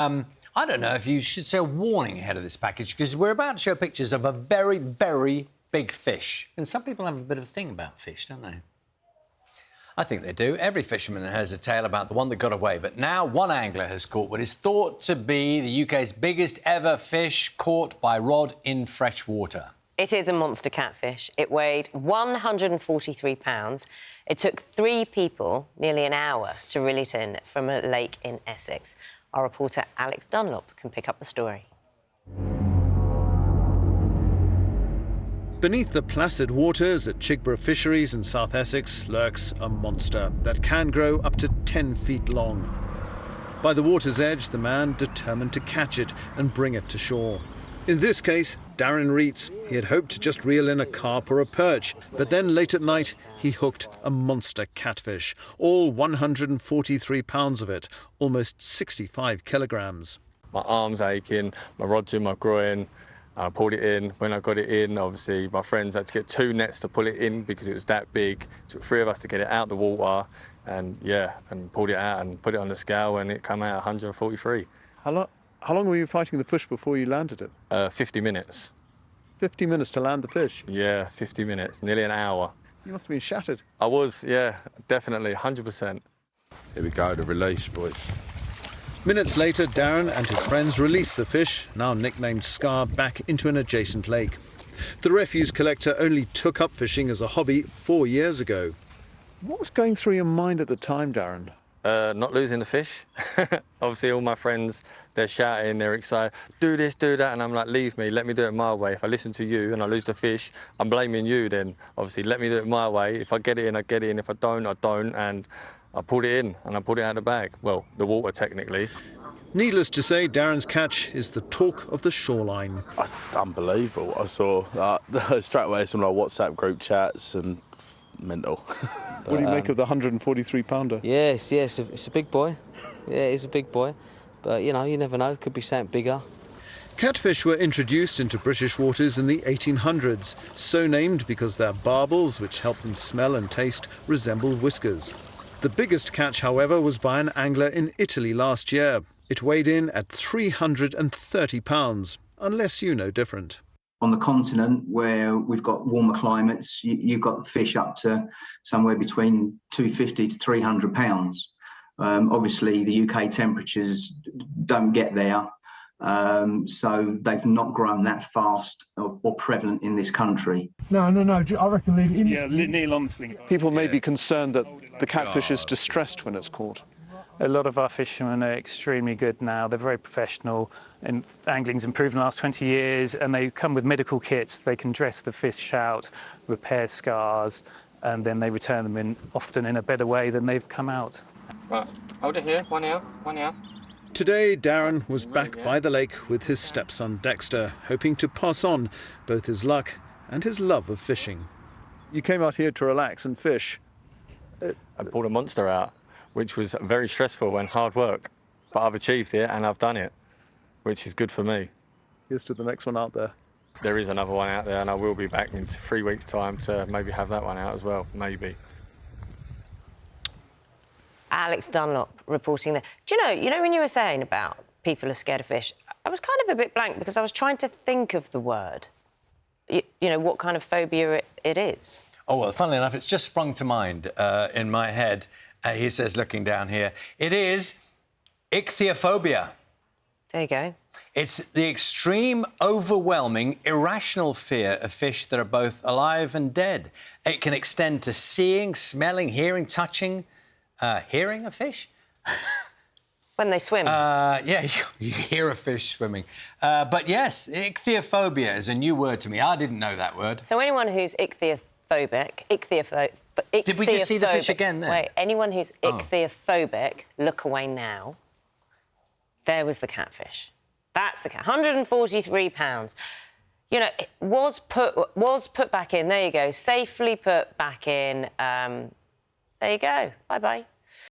I don't know if you should say a warning ahead of this package, because we're about to show pictures of a very, very big fish. And some people have a bit of a thing about fish, don't they? I think they do. Every fisherman has a tale about the one that got away. But now one angler has caught what is thought to be the UK's biggest ever fish caught by rod in fresh water. It is a monster catfish. It weighed 143 pounds. It took 3 people nearly an hour to reel it in from a lake in Essex. Our reporter Alex Dunlop can pick up the story. Beneath the placid waters at Chigborough Fisheries in South Essex lurks a monster that can grow up to 10 feet long. By the water's edge, the man determined to catch it and bring it to shore. In this case, Darren Reitz. He had hoped to just reel in a carp or a perch, but then late at night he hooked a monster catfish, all 143 pounds of it, almost 65 kilograms. My arm's aching, my rod's in my groin. I pulled it in. When I got it in, obviously, my friends had to get 2 nets to pull it in because it was that big. It took 3 of us to get it out the water, and pulled it out and put it on the scale, and it came out 143. How long were you fighting the fish before you landed it? 50 minutes. 50 minutes to land the fish? Yeah, 50 minutes, nearly an hour. You must have been shattered. I was, yeah, definitely, 100%. Here we go, the release, boys. Minutes later, Darren and his friends released the fish, now nicknamed Scar, back into an adjacent lake. The refuse collector only took up fishing as a hobby 4 years ago. What was going through your mind at the time, Darren? Not losing the fish. Obviously, all my friends, they're shouting, they're excited, do this, do that, and I'm like, leave me, let me do it my way. If I listen to you and I lose the fish, I'm blaming you then. Obviously, let me do it my way. If I get it in, I get it in. If I don't, I don't, and I pulled it in, and I pulled it out of the bag. Well, the water, technically. Needless to say, Darren's catch is the talk of the shoreline. It's unbelievable. I saw that straight away, some like WhatsApp group chats and mental. What do you make of the 143-pounder? Yes, it's a big boy. Yeah, he's a big boy. But, you know, you never know, it could be something bigger. Catfish were introduced into British waters in the 1800s, so named because their barbels, which help them smell and taste, resemble whiskers. The biggest catch, however, was by an angler in Italy last year. It weighed in at 330 pounds, unless you know different. On the continent, where we've got warmer climates, you've got fish up to somewhere between 250 to 300 pounds. Obviously, the UK temperatures don't get there, so they've not grown that fast or prevalent in this country. No, I reckon leave it in. Yeah, kneel on the sling. People may be concerned that the catfish is distressed when it's caught. A lot of our fishermen are extremely good now. They're very professional, and angling's improved in the last 20 years, and they come with medical kits. They can dress the fish out, repair scars, and then they return them in often in a better way than they've come out. Right, hold it here, 1 hour, 1 hour. Today, Darren was back by the lake with his stepson Dexter, hoping to pass on both his luck and his love of fishing. You came out here to relax and fish. I pulled a monster out, which was very stressful and hard work, but I've achieved it and I've done it, which is good for me. Here's to the next one out there. There is another one out there, and I will be back in 3 weeks' time to maybe have that one out as well, maybe. Alex Dunlop reporting there. Do you know when you were saying about people are scared of fish, I was kind of a bit blank because I was trying to think of the word. You know, what kind of phobia it is. Oh, well, funnily enough, it's just sprung to mind in my head. He says, looking down here, it is ichthyophobia. There you go. It's the extreme, overwhelming, irrational fear of fish that are both alive and dead. It can extend to seeing, smelling, hearing, touching. Hearing a fish? When they swim. Yeah, you hear a fish swimming. But yes, ichthyophobia is a new word to me. I didn't know that word. So anyone who's ichthyophobic... Did we just see the fish again then? Wait, anyone who's ichthyophobic, look away now. There was the catfish. That's the cat. 143 pounds. You know, it was put back in. There you go. Safely put back in. There you go. Bye-bye.